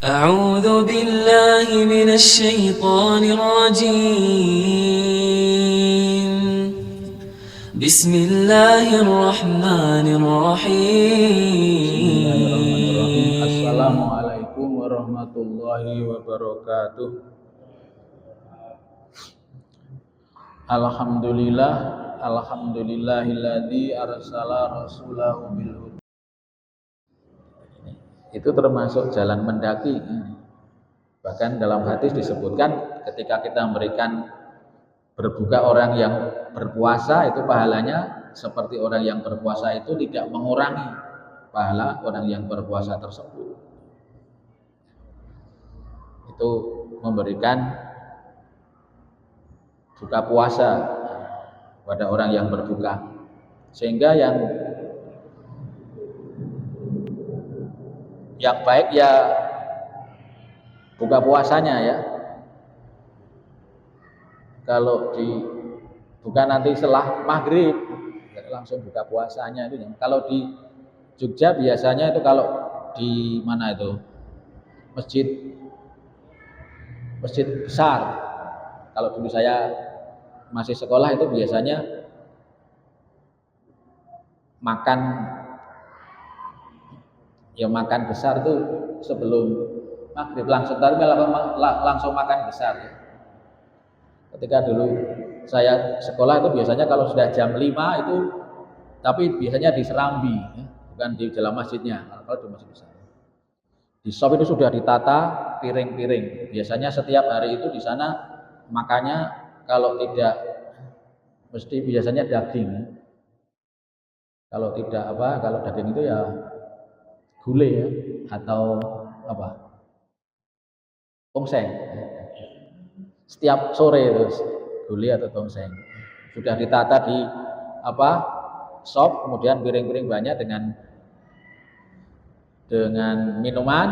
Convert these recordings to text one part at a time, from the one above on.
أعوذ بالله من الشيطان الرجيم بسم الله الرحمن Bismillahirrahmanirrahim. الرحيم Assalamualaikum warahmatullahi wabarakatuh. Alhamdulillahilladzi arsala rasulahu bil huda. Itu termasuk jalan mendaki. Bahkan dalam hadis disebutkan ketika kita memberikan berbuka orang yang berpuasa itu pahalanya seperti orang yang berpuasa itu tidak mengurangi pahala orang yang berpuasa tersebut. Itu memberikan buka puasa pada orang yang berbuka, sehingga yang baik ya buka puasanya ya. Kalau bukan nanti setelah maghrib langsung buka puasanya itu. Kalau di Jogja biasanya itu kalau di mana itu masjid besar, kalau dulu saya masih sekolah itu biasanya makan besar itu sebelum maghrib langsung makan besar ya. Ketika dulu saya sekolah itu biasanya kalau sudah jam 5 itu, tapi biasanya di Serambi ya, bukan di dalam masjidnya. Kalau di masjid besar di shop itu sudah ditata piring-piring. Biasanya setiap hari itu di sana makannya kalau tidak mesti biasanya daging. Kalau tidak kalau daging itu ya gulai ya, atau tongseng. Setiap sore itu gulai atau tongseng. Sudah ditata di shop, kemudian piring-piring banyak dengan minuman.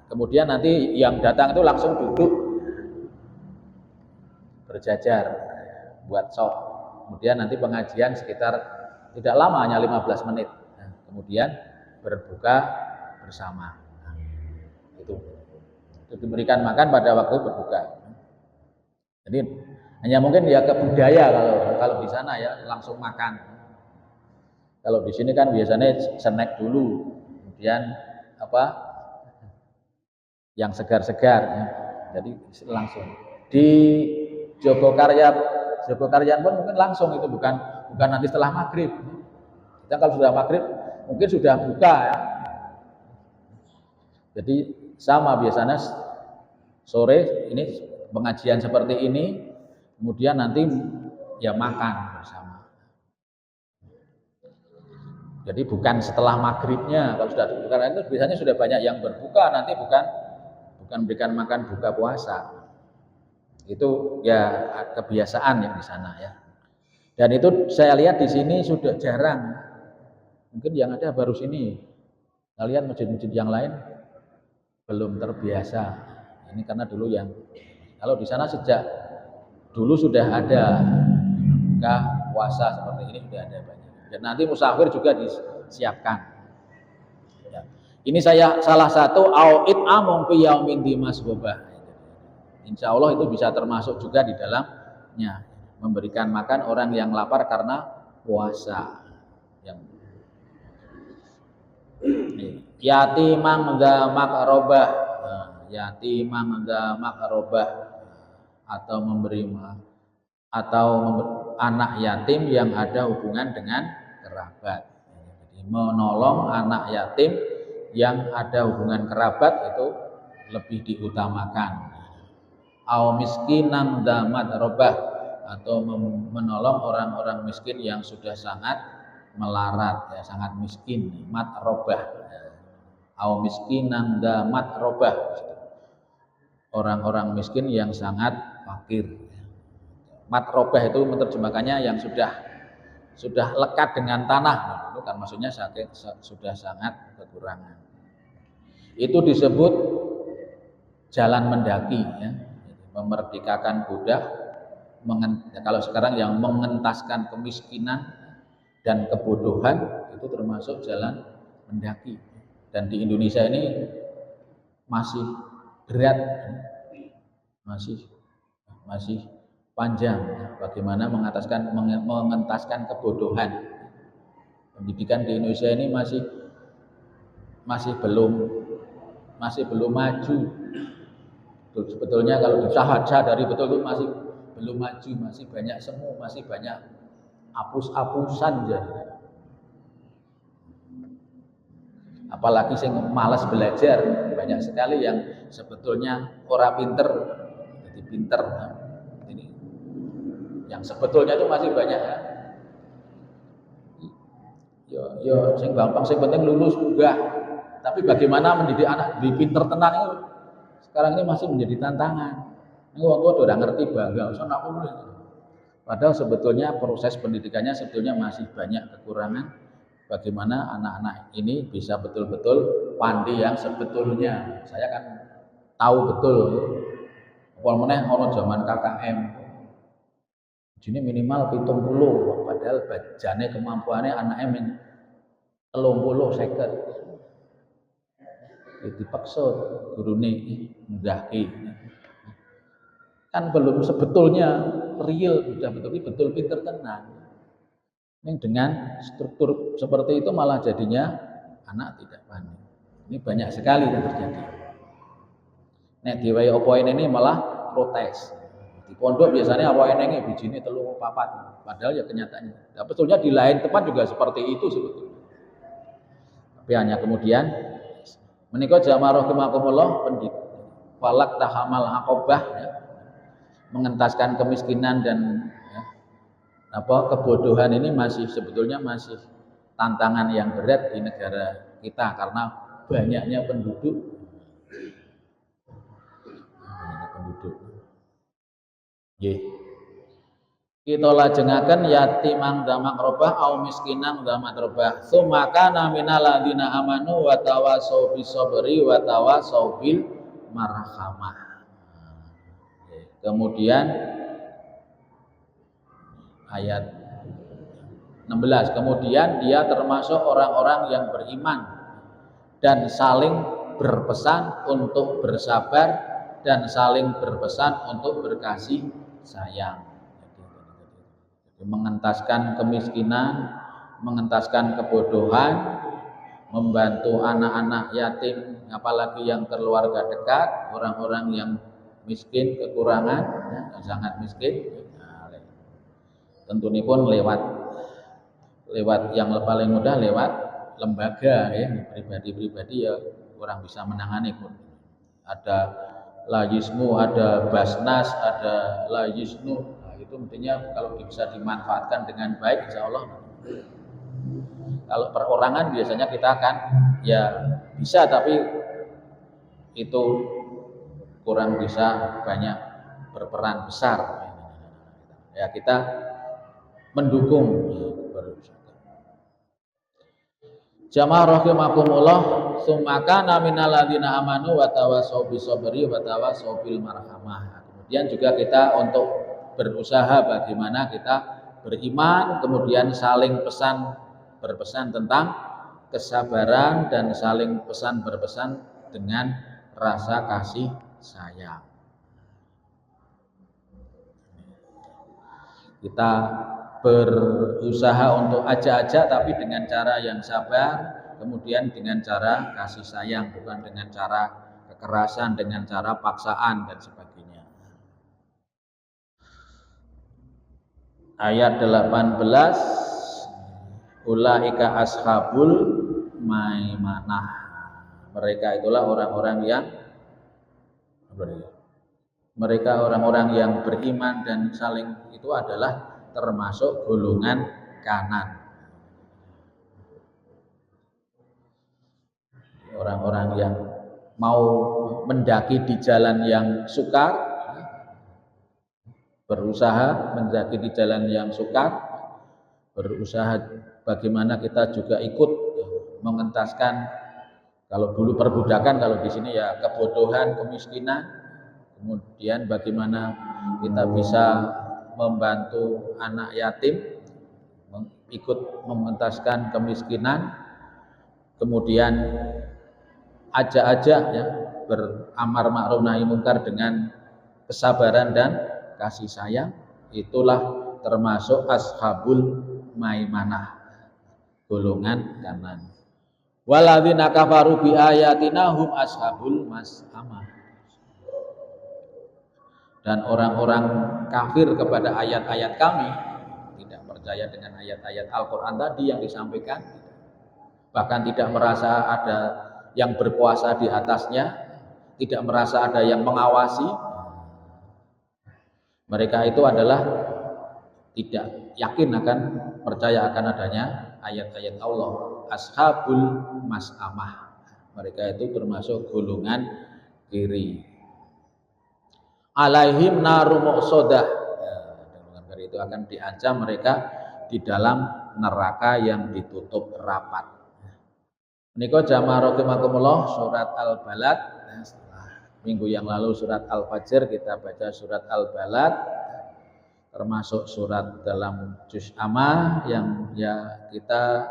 Kemudian nanti yang datang itu langsung duduk berjajar buat shop. Kemudian nanti pengajian sekitar tidak lama, hanya 15 menit. Nah, kemudian berbuka bersama. Nah, itu diberikan makan pada waktu berbuka. Jadi hanya mungkin ya ke budaya kalau di sana ya langsung makan. Kalau di sini kan biasanya snack dulu, kemudian yang segar-segar ya. Jadi langsung di Jogokaryan pun mungkin langsung, itu bukan nanti setelah maghrib. Kita kalau sudah maghrib mungkin sudah buka ya. Jadi sama biasanya sore ini pengajian seperti ini, kemudian nanti ya makan bersama. Jadi bukan setelah maghribnya. Kalau sudah karena itu biasanya sudah banyak yang berbuka, nanti bukan berikan makan buka puasa. Itu ya kebiasaan yang di sana ya. Dan itu saya lihat di sini sudah jarang. Mungkin yang ada baru sini. Saya lihat masjid-masjid yang lain belum terbiasa. Ini karena dulu kalau di sana sejak dulu sudah ada buka puasa seperti ini, sudah ada banyak. Dan nanti musafir juga disiapkan. Ya. Ini saya salah satu au'id amung fi yaumin dimasbobah. Insya Allah itu bisa termasuk juga di dalamnya, memberikan makan orang yang lapar karena puasa. Yatimang dza makrobah, yatimang dza makrobah, atau anak yatim yang ada hubungan dengan kerabat. Jadi menolong anak yatim yang ada hubungan kerabat itu lebih diutamakan. Au miskinan dza matrobah, atau menolong orang-orang miskin yang sudah sangat melarat ya, sangat miskin, matrobah. Au miskinan dza matrobah, orang-orang miskin yang sangat fakir. Matrobah itu menerjemahkannya yang sudah lekat dengan tanah, itu kan maksudnya sudah sangat kekurangan. Itu disebut jalan mendaki ya. Memerdekakan budak, kalau sekarang yang mengentaskan kemiskinan dan kebodohan, itu termasuk jalan mendaki. Dan di Indonesia ini masih berat, masih panjang. Bagaimana mengentaskan kebodohan. Pendidikan di Indonesia ini masih belum maju. Sebetulnya kalau disadari betul itu masih belum maju, masih banyak semu, masih banyak apus-apusan jadi. Apalagi yang malas belajar, banyak sekali yang sebetulnya orang pinter jadi pinter. Ini yang sebetulnya itu masih banyak ya. Yo sing gampang sing penting lulus enggak. Tapi bagaimana mendidik anak di pinter tenan itu sekarang ini masih menjadi tantangan. Ini wong tua udah ngerti bangga, usah nak lulus. Padahal sebetulnya proses pendidikannya sebetulnya masih banyak kekurangan. Bagaimana anak-anak ini bisa betul-betul pandai yang sebetulnya. Saya kan tahu betul. Apa meneh ono zaman KKM. Jadi minimal 70, padahal bajane kemampuannya anaknya men 30 seket. Dipaksa gurune nggahke. Kan belum sebetulnya real, sudah betul pinter tenan. Ini dengan struktur seperti itu malah jadinya anak tidak pandai. Ini banyak sekali yang terjadi. Nek diwai opo ini malah protes. Di pondok biasanya apa ini bijine 3 4, padahal ya kenyataannya. Nah, betulnya di lain tempat juga seperti itu sebetulnya. Tapi hanya kemudian menikah jamaah rahimakumullah pendidik falak tahamal aqobah ya, mengentaskan kemiskinan dan ya, kebodohan ini sebetulnya masih tantangan yang berat di negara kita karena banyaknya penduduk. Kita lajengaken yatimang dzama makrobah au miskinang dzama makrobah sumaka minal ladzina amanu wa tawasau bisabri wa tawasau bil marhamah. Kemudian ayat 16, kemudian dia termasuk orang-orang yang beriman dan saling berpesan untuk bersabar dan saling berpesan untuk berkasih sayang. Mengentaskan kemiskinan, mengentaskan kebodohan, membantu anak-anak yatim, apalagi yang keluarga dekat, orang-orang yang miskin, kekurangan, yang sangat miskin. Tentunya pun lewat yang paling mudah lewat lembaga ya, pribadi-pribadi ya orang bisa menangani pun. Ada Layismu, ada Basnas, ada Layisnu. Nah, itu mestinya kalau bisa dimanfaatkan dengan baik insya Allah. Kalau perorangan biasanya kita akan ya bisa, tapi itu kurang bisa banyak berperan besar. Ya kita mendukung jamaah rahimakumullah sumaka minal ladzina amanu wa tawasau bisabri wa tawasau bil marhamah. Kemudian juga kita untuk berusaha bagaimana kita beriman, kemudian saling berpesan tentang kesabaran dan saling berpesan dengan rasa kasih sayang. Kita berusaha untuk ajak-ajak tapi dengan cara yang sabar, kemudian dengan cara kasih sayang, bukan dengan cara kekerasan, dengan cara paksaan dan sebagainya. Ayat 18, ulaika ashabul maimanah. Mereka itulah orang-orang yang beriman dan saling itu adalah termasuk golongan kanan. Orang-orang yang mau mendaki di jalan yang sukar, berusaha mendaki di jalan yang sukar, berusaha bagaimana kita juga ikut mengentaskan, kalau dulu perbudakan, kalau di sini ya kebodohan, kemiskinan, kemudian bagaimana kita bisa membantu anak yatim, ikut mengentaskan kemiskinan, kemudian ajak-ajak ya beramar ma'ruf nahi munkar dengan kesabaran dan kasih sayang, itulah termasuk ashabul maimanah, golongan kanan. Waladzina kafaru bi ayatina hum ashabul mas'amah. Dan orang-orang kafir kepada ayat-ayat kami, tidak percaya dengan ayat-ayat Al-Quran tadi yang disampaikan, bahkan tidak merasa ada yang berkuasa di atasnya, tidak merasa ada yang mengawasi, mereka itu adalah tidak yakin akan percaya akan adanya ayat-ayat Allah. Ashabul mas'amah, mereka itu termasuk golongan kiri. Alaihim naru muqsadah, dengan kali itu akan diancam mereka di dalam neraka yang ditutup rapat. Menika jamaah rahimakumullah, surat Al-Balad. Setelah minggu yang lalu surat Al-Fajr, kita baca surat Al-Balad, termasuk surat dalam juz amma yang ya kita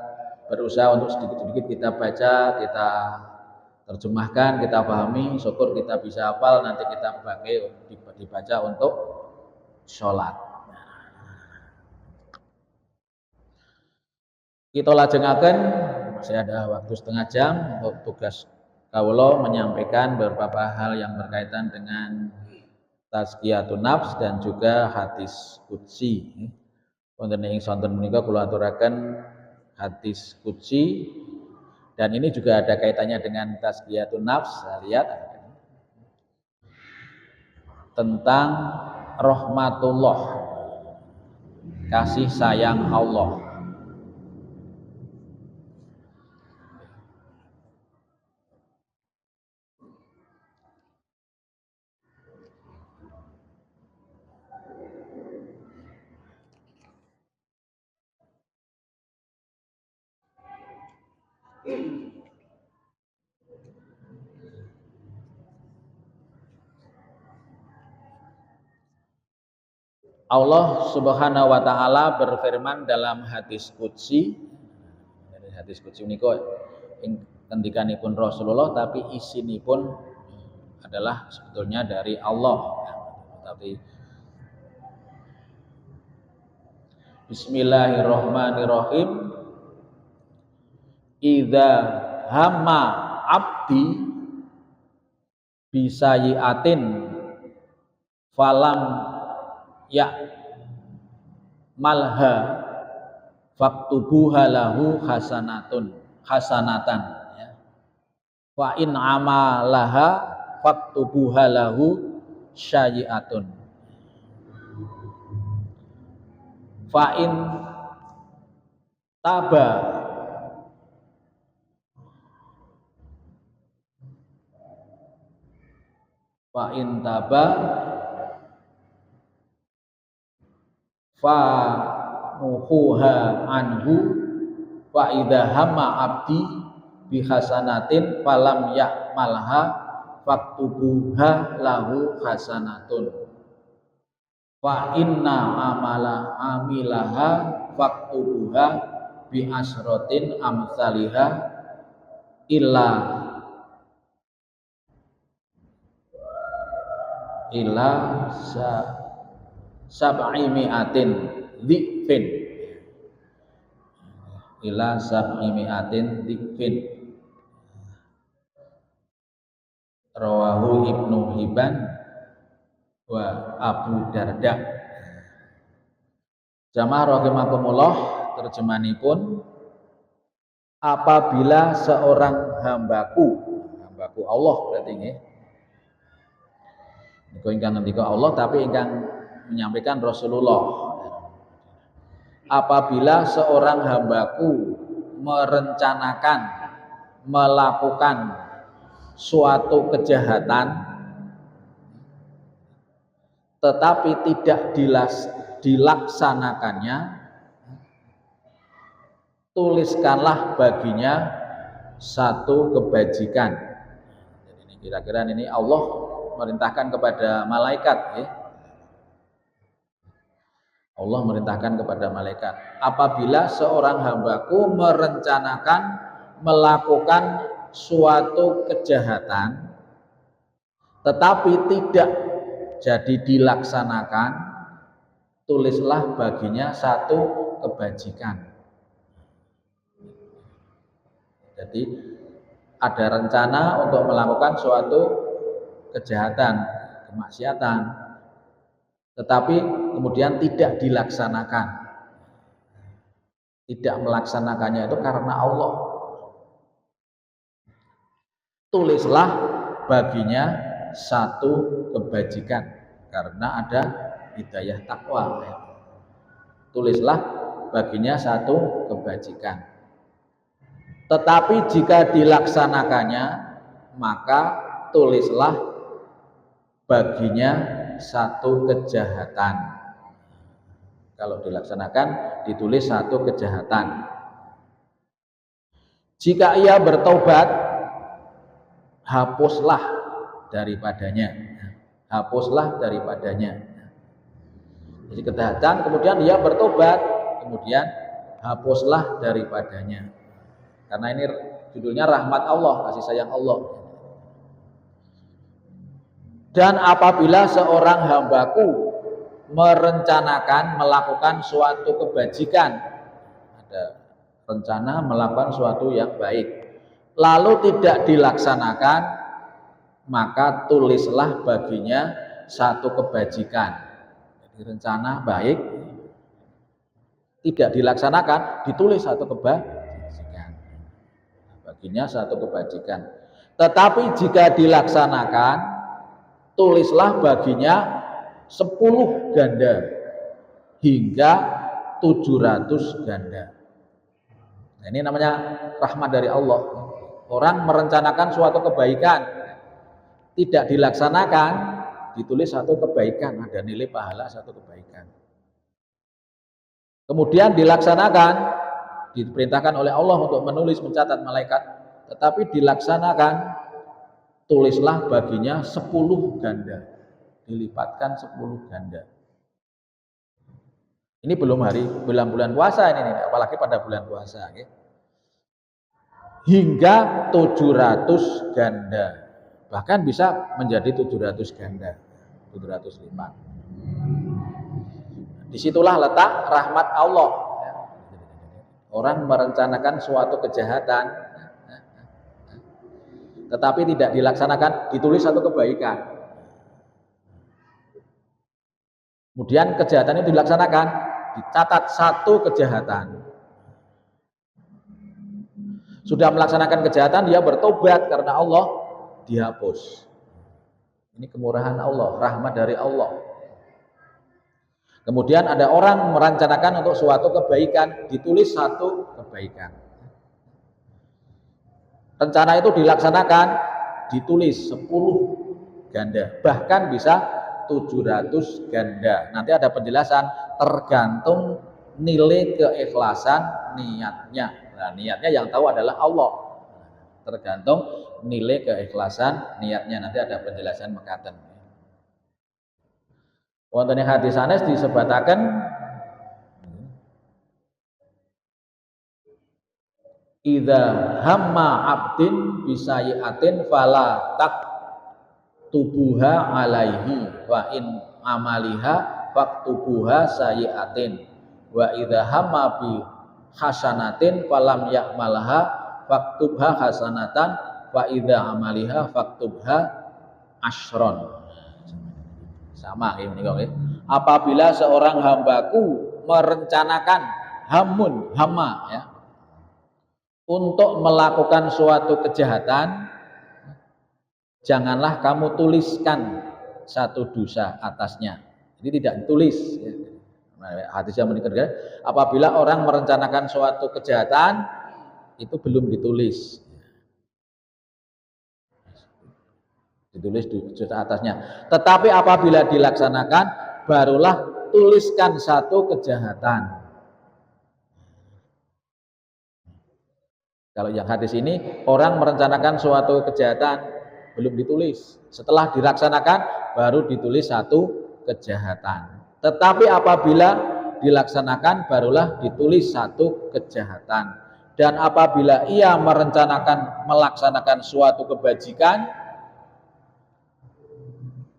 berusaha untuk sedikit-sedikit kita baca, kita terjemahkan, kita pahami, syukur kita bisa hafal, nanti kita pakai dibaca untuk sholat. Kita lajengaken, masih ada waktu setengah jam untuk tugas kawula menyampaikan beberapa hal yang berkaitan dengan tazkiyatun nafs dan juga hadis qudsi. Wonten ing sonten menika kula aturaken hadis qudsi, dan ini juga ada kaitannya dengan tazkiyatun nafs. Saya lihat tentang rahmatullah, kasih sayang Allah. Allah Subhanahu wa taala berfirman dalam hadis qudsi. Hadis qudsi menika ngendikanipun Rasulullah, tapi isinipun adalah sebetulnya dari Allah. Tapi Bismillahirrahmanirrahim. Idza hamma abdi bisayiatin falam ya malha faktubuha lahu hasanatan ya. Wa in amalaha faktubuha lahu syayiatun. Fa in taba fa in taba fa nuhuha anhu wa idza hamma abdi bi hasanatin falam ya'malha faktubuha lahu hasanatun wa inna amilaha faktubuha bi asratin amsalihha illa sab'i mi'atin dhikfin ila sab'i mi'atin dhikfin. Rawahu Ibnu Hibban wa Abu Darda. Jamaah rahimakumullah, terjemahanipun, apabila seorang hambaku Allah berarti nggih, niku ingkang ngendika Allah tapi ingkang menyampaikan Rasulullah. Apabila seorang hambaku merencanakan melakukan suatu kejahatan tetapi tidak dilaksanakannya, tuliskanlah baginya satu kebajikan. Jadi ini kira-kira ini Allah merintahkan kepada malaikat ya. Allah merintahkan kepada malaikat, apabila seorang hambaku merencanakan melakukan suatu kejahatan tetapi tidak jadi dilaksanakan, tulislah baginya satu kebajikan. Jadi ada rencana untuk melakukan suatu kejahatan, kemaksiatan, tetapi kemudian tidak dilaksanakan. Tidak melaksanakannya itu karena Allah. Tulislah baginya satu kebajikan karena ada hidayah takwa. Tulislah baginya satu kebajikan. Tetapi jika dilaksanakannya, maka tulislah baginya satu kejahatan. Kalau dilaksanakan, ditulis satu kejahatan. Jika ia bertobat, hapuslah daripadanya. Hapuslah daripadanya. Jadi kejahatan, kemudian dia bertobat, kemudian hapuslah daripadanya. Karena ini judulnya rahmat Allah, kasih sayang Allah. Dan apabila seorang hambaku merencanakan melakukan suatu kebajikan, ada rencana melakukan suatu yang baik, lalu tidak dilaksanakan, maka tulislah baginya satu kebajikan. Jadi rencana baik tidak dilaksanakan, ditulis satu kebajikan, baginya satu kebajikan. Tetapi jika dilaksanakan, tulislah baginya 10 ganda hingga 700 ganda. Nah, ini namanya rahmat dari Allah. Orang merencanakan suatu kebaikan, tidak dilaksanakan, ditulis satu kebaikan, ada nilai pahala satu kebaikan. Kemudian dilaksanakan, diperintahkan oleh Allah untuk menulis, mencatat malaikat, tetapi dilaksanakan, tulislah baginya 10 ganda. Dilipatkan 10 ganda. Ini belum bulan-bulan puasa ini, apalagi pada bulan puasa. Okay? Hingga 700 ganda. Bahkan bisa menjadi 700 ganda. 700 lipat. Disitulah letak rahmat Allah. Orang merencanakan suatu kejahatan, tetapi tidak dilaksanakan, ditulis satu kebaikan. Kemudian kejahatan itu dilaksanakan, dicatat satu kejahatan. Sudah melaksanakan kejahatan, dia bertobat karena Allah, dihapus. Ini kemurahan Allah, rahmat dari Allah. Kemudian ada orang merencanakan untuk suatu kebaikan, ditulis satu kebaikan. Rencana itu dilaksanakan, ditulis 10 ganda, bahkan bisa 700 ganda. Nanti ada penjelasan, tergantung nilai keikhlasan niatnya. Nah, niatnya yang tahu adalah Allah. Tergantung nilai keikhlasan niatnya. Nanti ada penjelasan mekaten. Wonten ing hadis sanes disebataken idza hamma abdin bisayiatin fala tak tubuha alaihi wa in amaliha faktubuha sayiatin wa idza hamma bi hasanatin falam ya'malha faktubha hasanatan wa idza amaliha faktubha asyron. Sama ini kok. Apabila seorang hambaku merencanakan hamma ya, untuk melakukan suatu kejahatan, janganlah kamu tuliskan satu dosa atasnya. Jadi tidak ditulis. Hadisnya menikah. Apabila orang merencanakan suatu kejahatan, itu belum ditulis. Ditulis dosa atasnya. Tetapi apabila dilaksanakan, barulah tuliskan satu kejahatan. Kalau yang hadis ini, orang merencanakan suatu kejahatan, belum ditulis. Setelah dilaksanakan baru ditulis satu kejahatan. Tetapi apabila dilaksanakan barulah ditulis satu kejahatan. Dan apabila ia melaksanakan suatu kebajikan,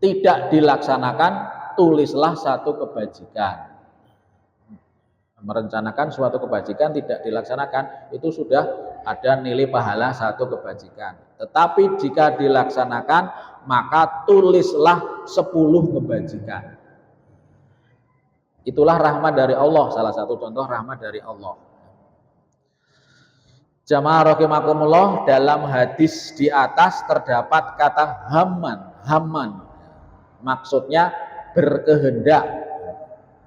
tidak dilaksanakan, tulislah satu kebajikan. Merencanakan suatu kebajikan tidak dilaksanakan, itu sudah ada nilai pahala satu kebajikan. Tetapi jika dilaksanakan, maka tulislah 10 kebajikan. Itulah rahmat dari Allah, salah satu contoh rahmat dari Allah. Jamaah rahimakumullah, dalam hadis di atas terdapat kata hamman. Maksudnya berkehendak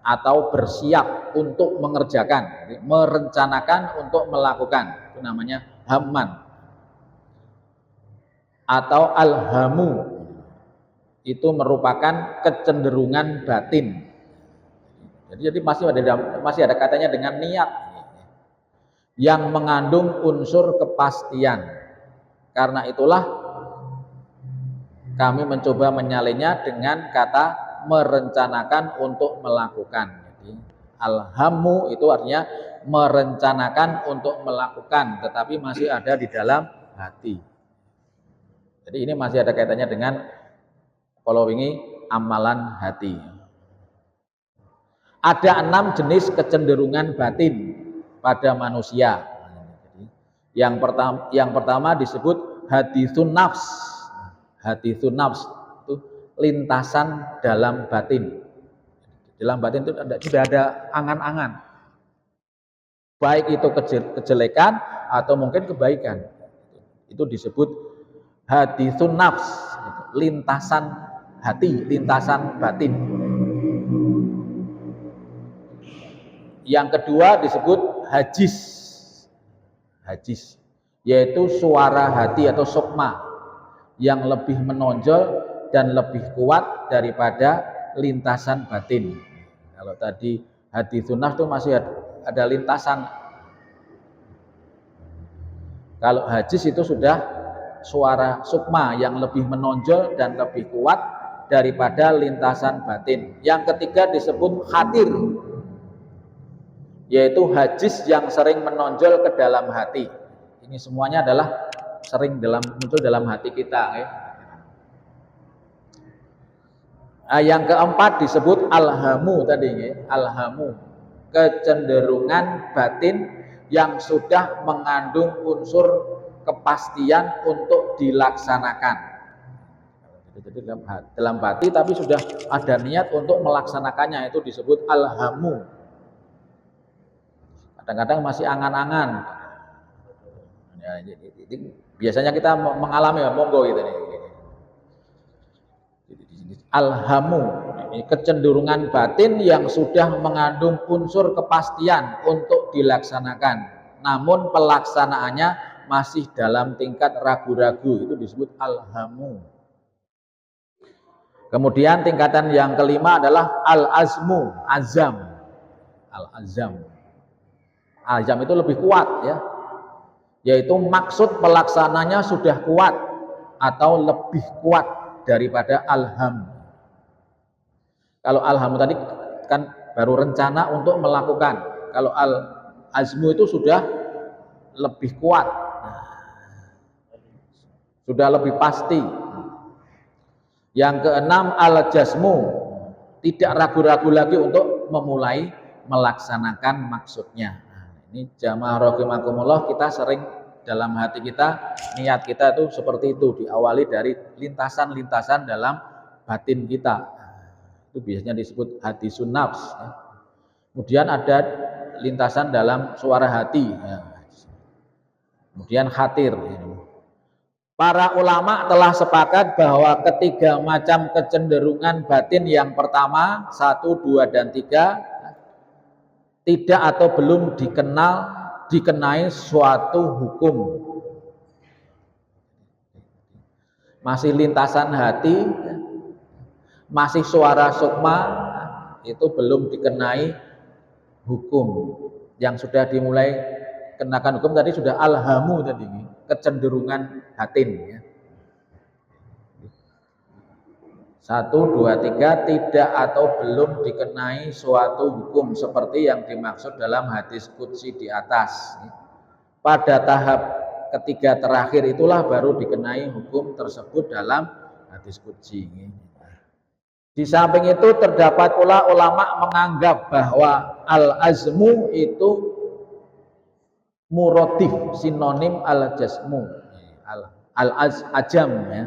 atau bersiap untuk mengerjakan, merencanakan untuk melakukan. Itu namanya hamman. Atau alhamu, itu merupakan kecenderungan batin. Jadi masih ada katanya dengan niat yang mengandung unsur kepastian. Karena itulah kami mencoba menyalinnya dengan kata merencanakan untuk melakukan. Jadi alhamu itu artinya merencanakan untuk melakukan, tetapi masih ada di dalam hati. Jadi ini masih ada kaitannya dengan kalau ini amalan hati. Ada 6 jenis kecenderungan batin pada manusia. Yang pertama disebut hadithun nafs. Hadithun nafs itu lintasan dalam batin. Dalam batin itu sudah ada angan-angan. Baik itu kejelekan atau mungkin kebaikan. Itu disebut hadithun nafs, lintasan hati, lintasan batin. Yang kedua disebut hajis, yaitu suara hati atau sukma yang lebih menonjol dan lebih kuat daripada lintasan batin. Kalau tadi hadithun nafs itu masih ada lintasan. Kalau hajis itu sudah suara sukma yang lebih menonjol dan lebih kuat daripada lintasan batin. Yang ketiga disebut khatir, yaitu hajis yang sering menonjol ke dalam hati. Ini semuanya adalah sering muncul dalam hati kita. Yang keempat disebut alhamu tadi, alhamu, kecenderungan batin yang sudah mengandung unsur kepastian untuk dilaksanakan. Jadi dalam hati tapi sudah ada niat untuk melaksanakannya, itu disebut alhamu. Kadang-kadang masih angan-angan. Ya, biasanya kita mengalami monggo gitu nih. Alhamu, ini kecenderungan batin yang sudah mengandung unsur kepastian untuk dilaksanakan, namun pelaksanaannya masih dalam tingkat ragu-ragu, itu disebut alhamu. Kemudian tingkatan yang kelima adalah al-azmu, azam. Al-azam. Azam itu lebih kuat ya, yaitu maksud pelaksananya sudah kuat atau lebih kuat daripada alham. Kalau alham tadi kan baru rencana untuk melakukan, kalau al-azmu itu sudah lebih kuat, sudah lebih pasti. Yang keenam al-jazmu, tidak ragu-ragu lagi untuk memulai melaksanakan maksudnya. Ini jamaah rahimakumullah, kita sering dalam hati kita, niat kita itu seperti itu, diawali dari lintasan-lintasan dalam batin kita. Itu biasanya disebut hadithun nafs. Kemudian ada lintasan dalam suara hati. Kemudian khatir. Para ulama telah sepakat bahwa ketiga macam kecenderungan batin yang pertama, 1, 2, dan 3 tidak atau belum dikenai suatu hukum. Masih lintasan hati, masih suara sukma, itu belum dikenai hukum. Yang sudah dimulai kenakan hukum tadi sudah alhamu tadi, kecenderungan batin ya. 1, 2, 3 tidak atau belum dikenai suatu hukum seperti yang dimaksud dalam hadis qudsi di atas. Pada tahap ketiga terakhir itulah baru dikenai hukum tersebut dalam hadis qudsi. Di samping itu terdapat pula ulama menganggap bahwa al-azmu itu muradif, sinonim al-jazmu, al-azam ya,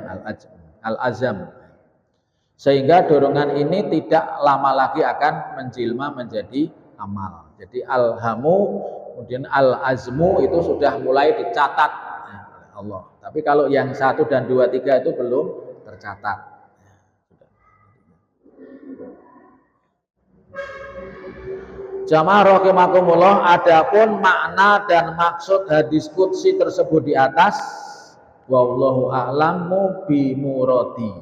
al-azam. Sehingga dorongan ini tidak lama lagi akan menjelma menjadi amal. Jadi alhamu kemudian al-azmu itu sudah mulai dicatat oleh Allah. Tapi kalau yang 1 dan 2, 3 itu belum tercatat. Jamaah rahimakumullah, adapun makna dan maksud hadis qudsi tersebut di atas, wallahu a'lamu bi muradi.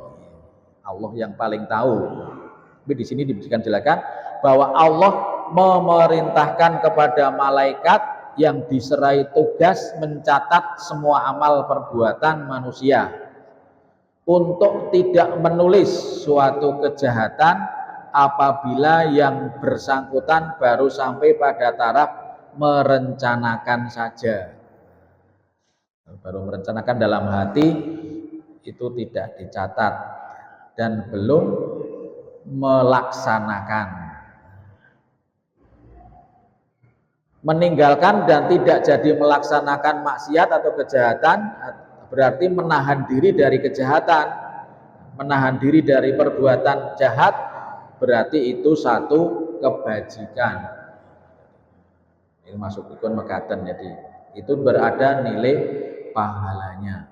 Allah yang paling tahu. Tapi di sini diberikan jelaskan bahwa Allah memerintahkan kepada malaikat yang diserai tugas mencatat semua amal perbuatan manusia untuk tidak menulis suatu kejahatan apabila yang bersangkutan baru sampai pada taraf merencanakan saja. Baru merencanakan dalam hati, itu tidak dicatat dan belum melaksanakan. Meninggalkan dan tidak jadi melaksanakan maksiat atau kejahatan berarti menahan diri dari kejahatan, menahan diri dari perbuatan jahat, berarti itu satu kebajikan. Ini masuk ikon mekaten, jadi itu berada nilai pahalanya.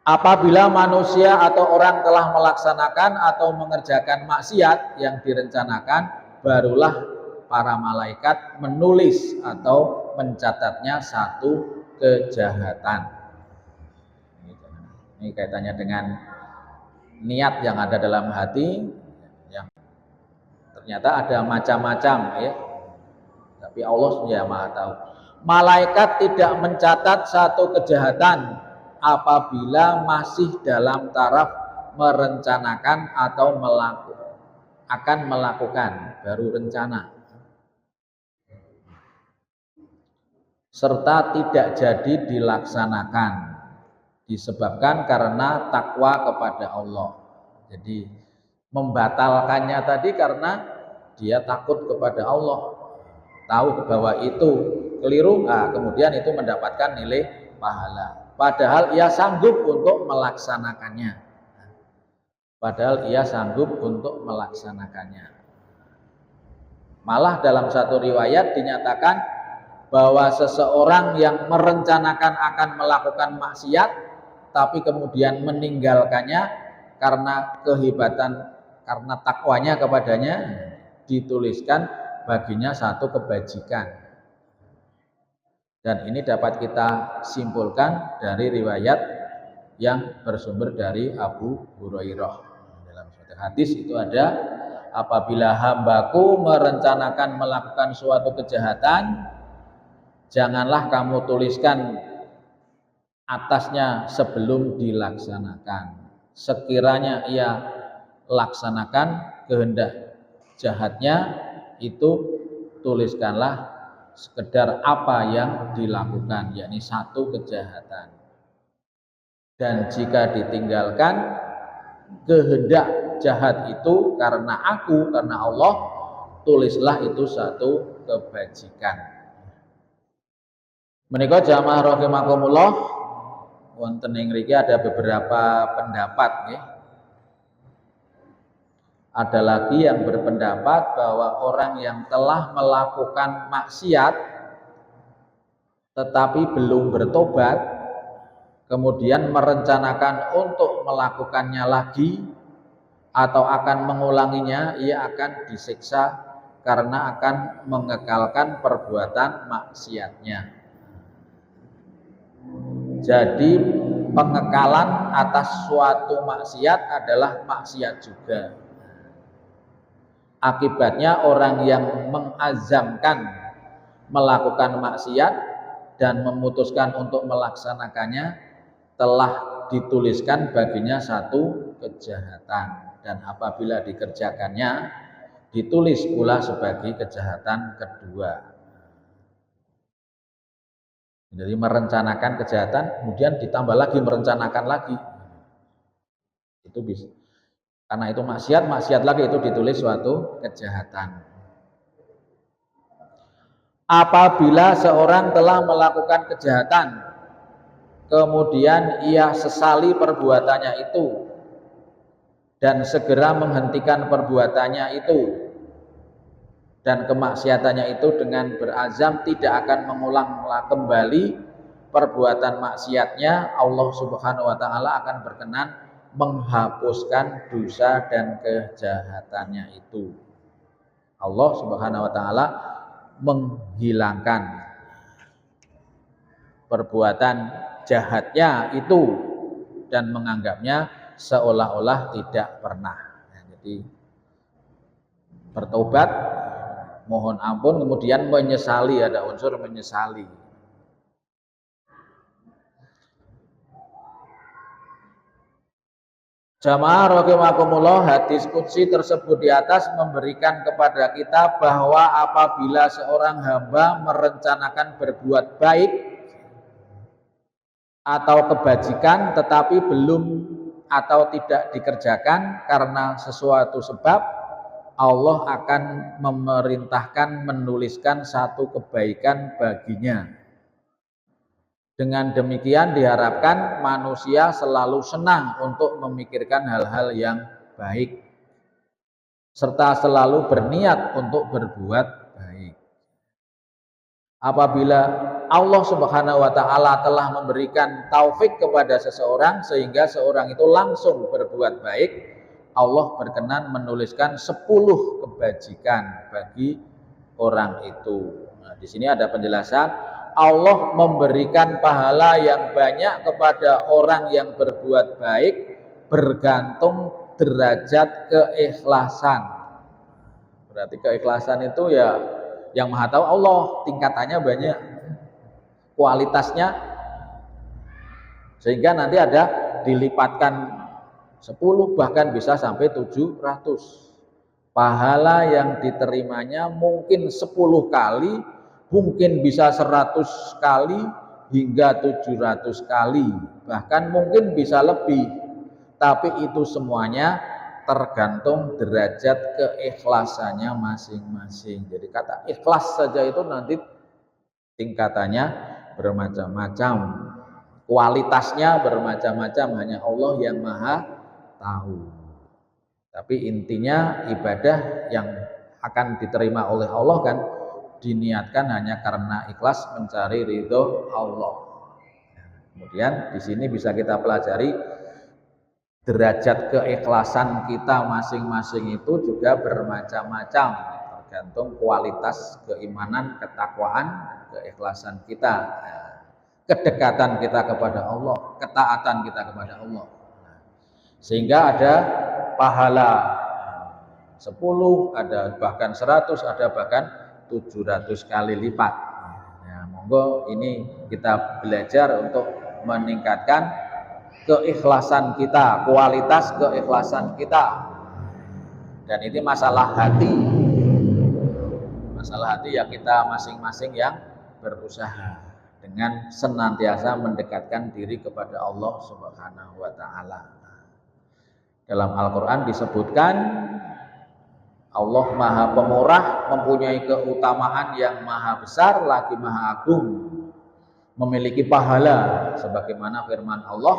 Apabila manusia atau orang telah melaksanakan atau mengerjakan maksiat yang direncanakan, barulah para malaikat menulis atau mencatatnya satu kejahatan. Ini kaitannya dengan niat yang ada dalam hati, yang ternyata ada macam-macam ya. Tapi Allah ya Maha tahu. Malaikat tidak mencatat satu kejahatan apabila masih dalam taraf merencanakan atau akan melakukan, baru rencana, serta tidak jadi dilaksanakan disebabkan karena takwa kepada Allah. Jadi membatalkannya tadi karena dia takut kepada Allah, tahu bahwa itu keliru, kemudian itu mendapatkan nilai pahala. Padahal ia sanggup untuk melaksanakannya. Malah dalam satu riwayat dinyatakan bahwa seseorang yang merencanakan akan melakukan maksiat, tapi kemudian meninggalkannya karena kehebatan, karena takwanya kepadanya, dituliskan baginya satu kebajikan. Dan ini dapat kita simpulkan dari riwayat yang bersumber dari Abu Hurairah. Dalam suatu hadis itu ada, apabila hambaku merencanakan melakukan suatu kejahatan, janganlah kamu tuliskan atasnya sebelum dilaksanakan. Sekiranya ia laksanakan kehendak jahatnya, itu tuliskanlah sekedar apa yang dilakukan, yakni satu kejahatan. Dan jika ditinggalkan kehendak jahat itu karena aku, karena Allah, tulislah itu satu kebajikan. Menika jamaah rahimakumullah, wonten ing mriki ada beberapa pendapat nggih. Ada lagi yang berpendapat bahwa orang yang telah melakukan maksiat tetapi belum bertobat, kemudian merencanakan untuk melakukannya lagi atau akan mengulanginya, ia akan disiksa karena akan mengekalkan perbuatan maksiatnya. Jadi pengekalan atas suatu maksiat adalah maksiat juga. Akibatnya orang yang mengazamkan melakukan maksiat dan memutuskan untuk melaksanakannya telah dituliskan baginya satu kejahatan, dan apabila dikerjakannya ditulis pula sebagai kejahatan kedua. Jadi merencanakan kejahatan kemudian ditambah lagi merencanakan lagi, itu bisa. Karena itu maksiat, maksiat lagi itu ditulis suatu kejahatan. Apabila seorang telah melakukan kejahatan, kemudian ia sesali perbuatannya itu dan segera menghentikan perbuatannya itu dan kemaksiatannya itu dengan berazam tidak akan mengulang kembali perbuatan maksiatnya, Allah Subhanahu wa taala akan berkenan menghapuskan dosa dan kejahatannya itu. Allah Subhanahu wa taala menghilangkan perbuatan jahatnya itu dan menganggapnya seolah-olah tidak pernah. Jadi bertobat, mohon ampun, kemudian menyesali, ada unsur menyesali. Jamaah rahimakumullah, hadis qudsi tersebut di atas memberikan kepada kita bahwa apabila seorang hamba merencanakan berbuat baik atau kebajikan tetapi belum atau tidak dikerjakan karena sesuatu sebab, Allah akan memerintahkan menuliskan satu kebaikan baginya. Dengan demikian diharapkan manusia selalu senang untuk memikirkan hal-hal yang baik serta selalu berniat untuk berbuat baik. Apabila Allah Subhanahu wa taala telah memberikan taufik kepada seseorang sehingga seorang itu langsung berbuat baik, Allah berkenan menuliskan 10 kebajikan bagi orang itu. Nah, di sini ada penjelasan Allah memberikan pahala yang banyak kepada orang yang berbuat baik bergantung derajat keikhlasan. Berarti keikhlasan itu ya yang Maha tahu Allah, tingkatannya banyak, kualitasnya, sehingga nanti ada dilipatkan 10 bahkan bisa sampai 700. Pahala yang diterimanya mungkin 10 kali, mungkin bisa 100 kali hingga 700 kali, bahkan mungkin bisa lebih. Tapi itu semuanya tergantung derajat keikhlasannya masing-masing. Jadi kata ikhlas saja itu nanti tingkatannya bermacam-macam, kualitasnya bermacam-macam, hanya Allah yang Maha tahu. Tapi intinya ibadah yang akan diterima oleh Allah kan diniatkan hanya karena ikhlas mencari ridho Allah. Kemudian di sini bisa kita pelajari derajat keikhlasan kita masing-masing itu juga bermacam-macam, tergantung kualitas keimanan, ketakwaan, keikhlasan kita, kedekatan kita kepada Allah, ketaatan kita kepada Allah. Sehingga ada pahala 10, ada bahkan 100, ada bahkan 700 kali lipat. Ya, monggo ini kita belajar untuk meningkatkan keikhlasan kita, kualitas keikhlasan kita. Dan ini masalah hati. Masalah hati ya kita masing-masing yang berusaha dengan senantiasa mendekatkan diri kepada Allah Subhanahu wa taala. Dalam Al-Qur'an disebutkan Allah Maha Pemurah, mempunyai keutamaan yang maha besar lagi maha agung, memiliki pahala sebagaimana firman Allah,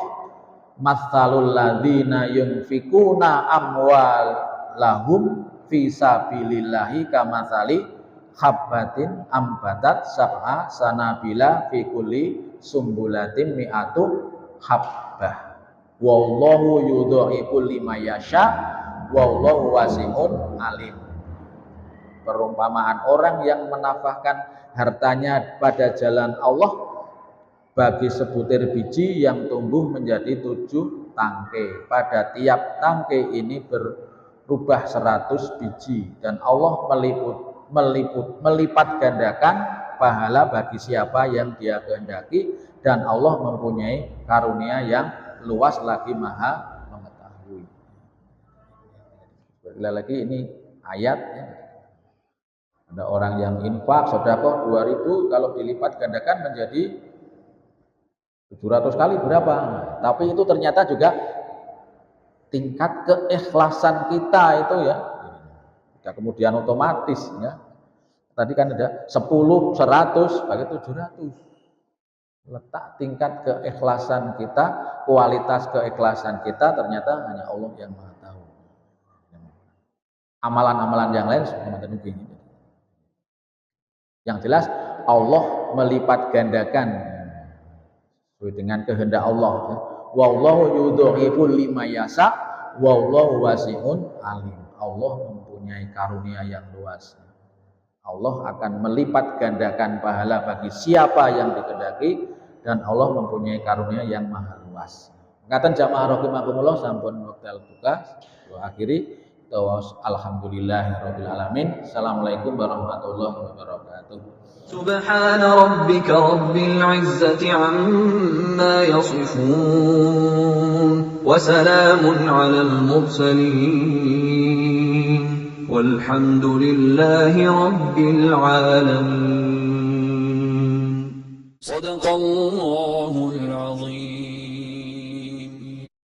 matsalul ladzina yunfikuna amwalahum fi sabilillahi kamatsali habbatin ambatat sab'a sanabila fi kulli sumbulatin mi'atu habbah wallahu yudha'ifu liman yasha wallahu wasi'un alim. Perumpamaan orang yang menafkahkan hartanya pada jalan Allah bagi sebutir biji yang tumbuh menjadi 7 tangkai. Pada tiap tangkai ini berubah 100 biji dan Allah melipat gandakan pahala bagi siapa yang Dia kehendaki, dan Allah mempunyai karunia yang luas lagi maha mengetahui. Sekali lagi ini ayat ya. Ada orang yang infak sedekah 2000 kalau dilipat gandakan menjadi 700 kali berapa? Tapi itu ternyata juga tingkat keikhlasan kita itu ya. Kemudian otomatis ya. Tadi kan ada 10, 100, bagi 700. Letak tingkat keikhlasan kita, kualitas keikhlasan kita ternyata hanya Allah yang Maha tahu. Amalan-amalan yang lain semua begini. Yang jelas Allah melipat gandakan sesuai dengan kehendak Allah. Wallahu yudhifu liman yasha wallahu wasi'un alim. Allah mempunyai karunia yang luas. Allah akan melipat gandakan pahala bagi siapa yang dikehendaki dan Allah mempunyai karunia yang maha luas. Ngaten jamaah rahimakumullah sampun wekdal buka. Wa akhiri alhamdulillahirabbil alamin. Assalamualaikum warahmatullahi wabarakatuh. Subhana rabbika rabbil izzati amma yasifun wa salamun 'alal mursalin. والحمد لله رب العالمين. صدق الله العظيم.